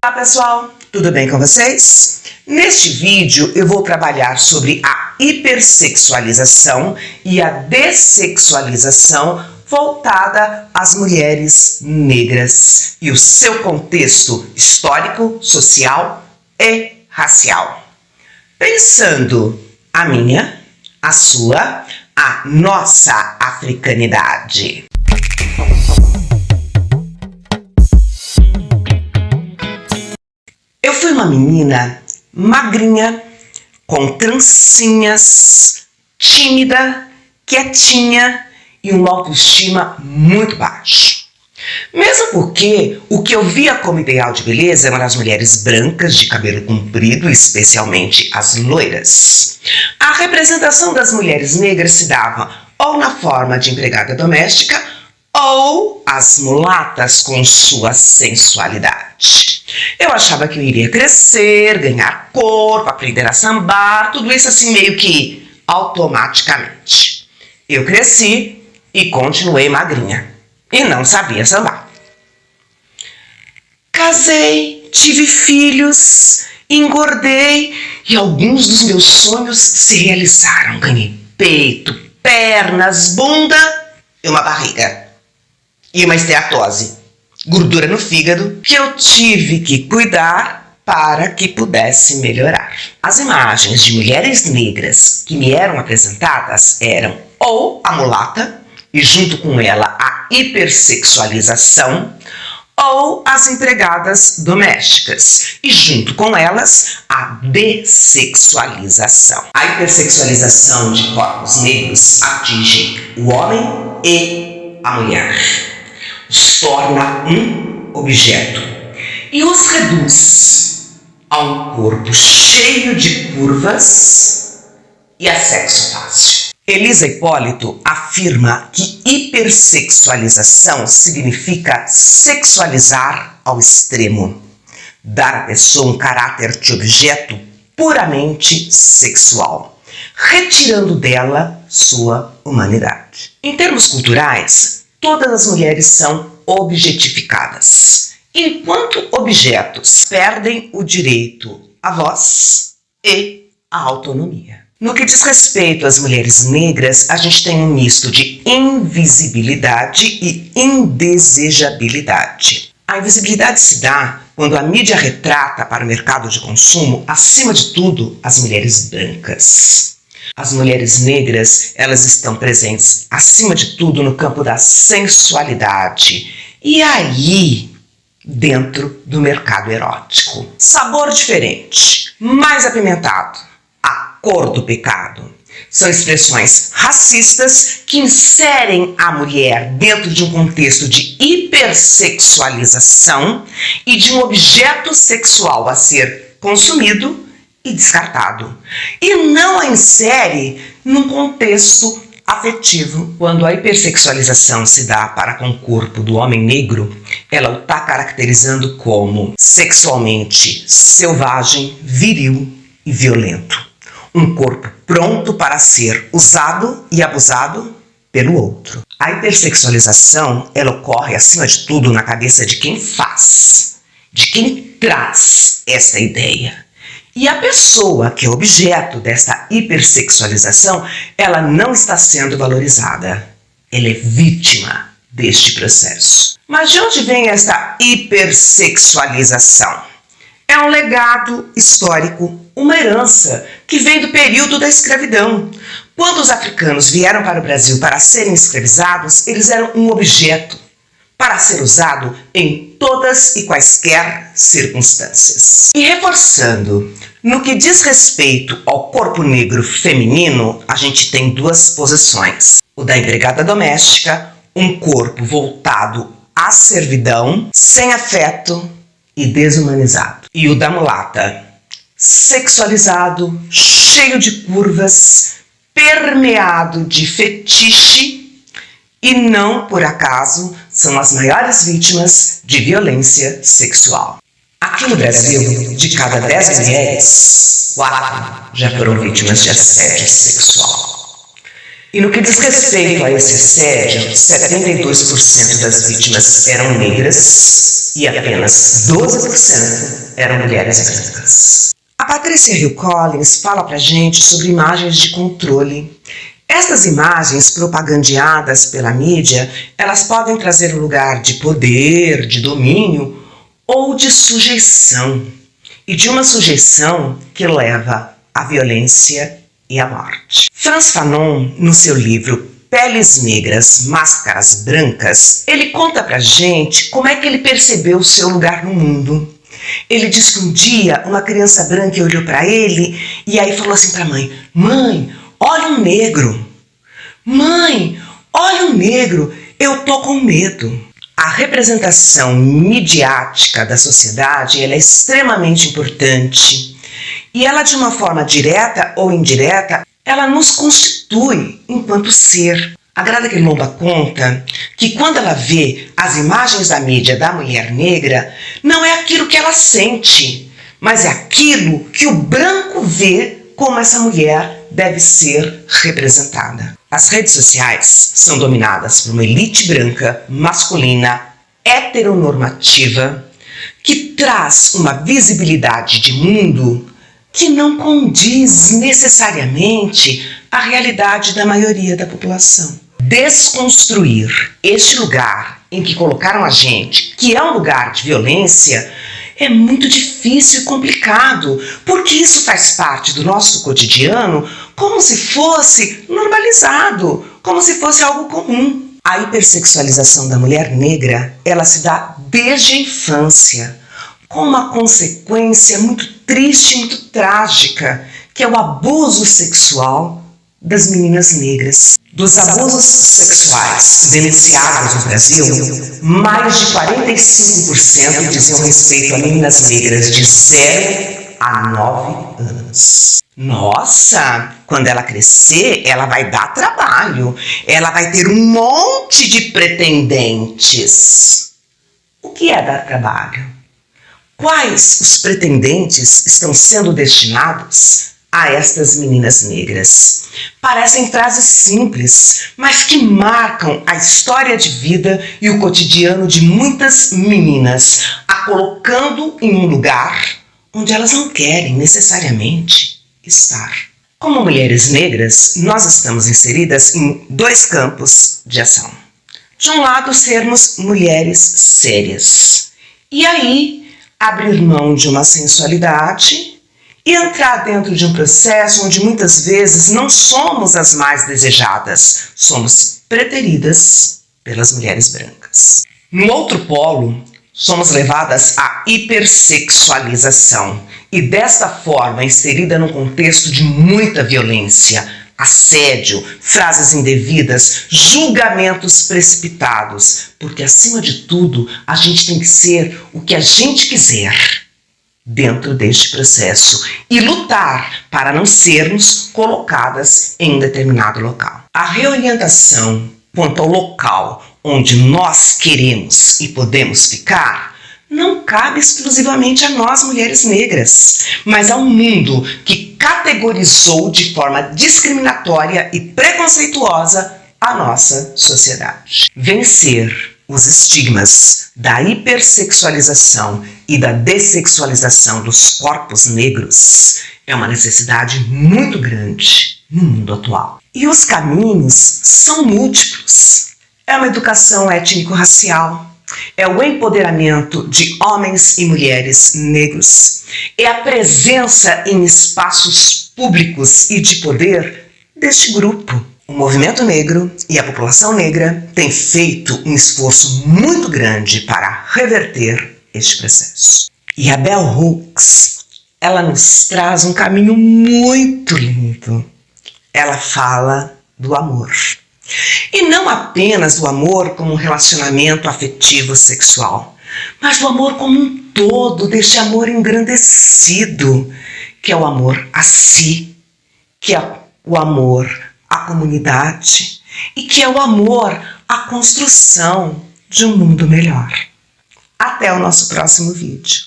Olá pessoal, tudo bem com vocês? Neste vídeo eu vou trabalhar sobre a hipersexualização e a dessexualização voltada às mulheres negras e o seu contexto histórico, social e racial. Pensando a minha, a sua, a nossa africanidade. Eu fui uma menina magrinha, com trancinhas, tímida, quietinha e uma autoestima muito baixa. Mesmo porque o que eu via como ideal de beleza eram as mulheres brancas de cabelo comprido, especialmente as loiras. A representação das mulheres negras se dava ou na forma de empregada doméstica ou as mulatas com sua sensualidade. Eu achava que eu iria crescer, ganhar corpo, aprender a sambar, tudo isso assim meio que automaticamente. Eu cresci e continuei magrinha e não sabia sambar. Casei, tive filhos, engordei e alguns dos meus sonhos se realizaram. Ganhei peito, pernas, bunda e uma barriga. E uma esteatose, gordura no fígado, que eu tive que cuidar para que pudesse melhorar. As imagens de mulheres negras que me eram apresentadas eram ou a mulata, e junto com ela a hipersexualização, ou as empregadas domésticas, e junto com elas a dessexualização. A hipersexualização de corpos negros atinge o homem e a mulher. Os torna um objeto e os reduz a um corpo cheio de curvas e a sexo fácil. Elisa Hipólito afirma que hipersexualização significa sexualizar ao extremo, dar à pessoa um caráter de objeto puramente sexual, retirando dela sua humanidade. Em termos culturais, todas as mulheres são objetificadas, enquanto objetos perdem o direito à voz e à autonomia. No que diz respeito às mulheres negras, a gente tem um misto de invisibilidade e indesejabilidade. A invisibilidade se dá quando a mídia retrata para o mercado de consumo, acima de tudo, as mulheres brancas. As mulheres negras, elas estão presentes, acima de tudo, no campo da sensualidade. E aí, dentro do mercado erótico. Sabor diferente, mais apimentado, a cor do pecado. São expressões racistas que inserem a mulher dentro de um contexto de hipersexualização e de um objeto sexual a ser consumido e descartado, e não a insere num contexto afetivo. Quando a hipersexualização se dá para com o corpo do homem negro, ela o está caracterizando como sexualmente selvagem, viril e violento. Um corpo pronto para ser usado e abusado pelo outro. A hipersexualização, ela ocorre acima de tudo na cabeça de quem faz, de quem traz essa ideia. E a pessoa que é objeto desta hipersexualização, ela não está sendo valorizada. Ela é vítima deste processo. Mas de onde vem esta hipersexualização? É um legado histórico, uma herança que vem do período da escravidão. Quando os africanos vieram para o Brasil para serem escravizados, eles eram um objeto para ser usado em todas e quaisquer circunstâncias. E reforçando, no que diz respeito ao corpo negro feminino, a gente tem duas posições. O da empregada doméstica, um corpo voltado à servidão, sem afeto e desumanizado. E o da mulata, sexualizado, cheio de curvas, permeado de fetiche, e não por acaso são as maiores vítimas de violência sexual. Aqui no Brasil, de cada 10 mulheres, 4 já foram vítimas de assédio sexual. E no que diz respeito a esse assédio, 72% das vítimas eram negras e apenas 12% eram mulheres brancas. A Patrícia Hill Collins fala pra gente sobre imagens de controle. Estas imagens propagandeadas pela mídia, elas podem trazer um lugar de poder, de domínio ou de sujeição. E de uma sujeição que leva à violência e à morte. Frantz Fanon, no seu livro Peles Negras, Máscaras Brancas, ele conta pra gente como é que ele percebeu o seu lugar no mundo. Ele diz que um dia uma criança branca olhou para ele e aí falou assim para a mãe: "Mãe, olha um negro. Mãe, olha um negro, eu tô com medo." A representação midiática da sociedade, ela é extremamente importante e ela, de uma forma direta ou indireta, ela nos constitui enquanto ser. A Grada Quilomba conta que quando ela vê as imagens da mídia da mulher negra, não é aquilo que ela sente, mas é aquilo que o branco vê como essa mulher deve ser representada. As redes sociais são dominadas por uma elite branca, masculina, heteronormativa, que traz uma visibilidade de mundo que não condiz necessariamente à realidade da maioria da população. Desconstruir este lugar em que colocaram a gente, que é um lugar de violência, é muito difícil e complicado, porque isso faz parte do nosso cotidiano como se fosse normalizado, como se fosse algo comum. A hipersexualização da mulher negra, ela se dá desde a infância, com uma consequência muito triste e muito trágica, que é o abuso sexual das meninas negras. Dos abusos sexuais denunciados no Brasil, mais de 45% diziam respeito a meninas negras de 0 a 9 anos. Nossa, quando ela crescer, ela vai dar trabalho, ela vai ter um monte de pretendentes. O que é dar trabalho? Quais os pretendentes estão sendo destinados a estas meninas negras? Parecem frases simples, mas que marcam a história de vida e o cotidiano de muitas meninas, a colocando em um lugar onde elas não querem necessariamente estar. Como mulheres negras, nós estamos inseridas em 2 campos de ação. De um lado, sermos mulheres sérias, e aí abrir mão de uma sensualidade e entrar dentro de um processo onde muitas vezes não somos as mais desejadas, somos preteridas pelas mulheres brancas. No outro polo, somos levadas à hipersexualização e desta forma inserida num contexto de muita violência, assédio, frases indevidas, julgamentos precipitados, porque acima de tudo a gente tem que ser o que a gente quiser dentro deste processo e lutar para não sermos colocadas em um determinado local. A reorientação quanto ao local onde nós queremos e podemos ficar não cabe exclusivamente a nós, mulheres negras, mas ao mundo que categorizou de forma discriminatória e preconceituosa a nossa sociedade. Vencer os estigmas da hipersexualização e da dessexualização dos corpos negros é uma necessidade muito grande no mundo atual. E os caminhos são múltiplos. É uma educação étnico-racial, é o empoderamento de homens e mulheres negros, é a presença em espaços públicos e de poder deste grupo. O movimento negro e a população negra têm feito um esforço muito grande para reverter este processo. E a Bell Hooks, ela nos traz um caminho muito lindo. Ela fala do amor. E não apenas do amor como um relacionamento afetivo sexual, mas do amor como um todo, deste amor engrandecido, que é o amor a si, que é o amor à comunidade e que é o amor à construção de um mundo melhor. Até o nosso próximo vídeo.